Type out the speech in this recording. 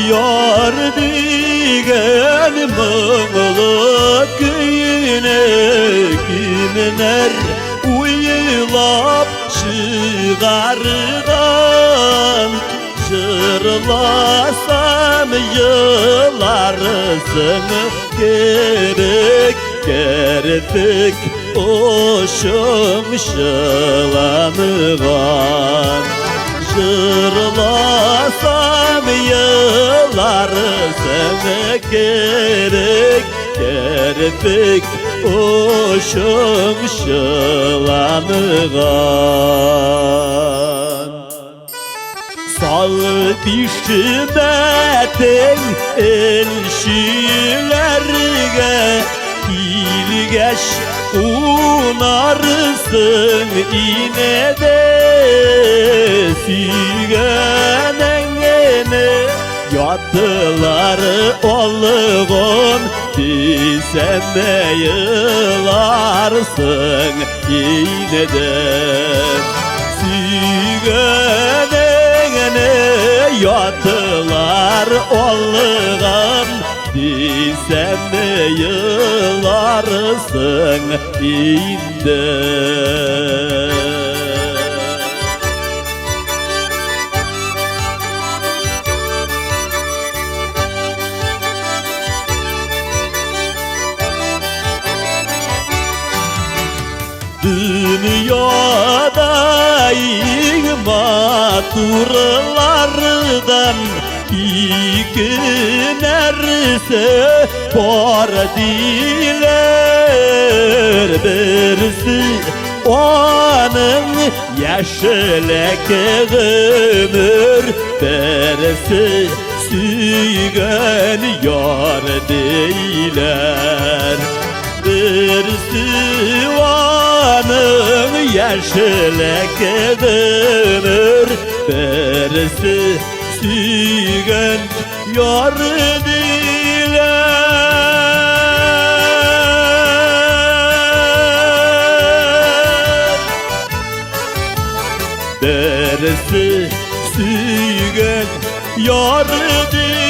yar digen mığlı köyüne kimler uylap çıkardan jırlasam yılarsın gerek gerdik oşum şılanıgan jırlasam yılarsın gerek gerdik oşum şılanıgan sal dişmetin elşilerge ilgeç unarsın inede sügenengene yattılar olgun desem yılarsın inede sügenengene yattılar olgun desem yılarsın inde. Dünyada maturlardan iki nerse var diler birisi onun yaşlek ömür birisi süygen yar deyler birisi onun yaşlek ömür birisi süygen yar diler birisi süygen yar diler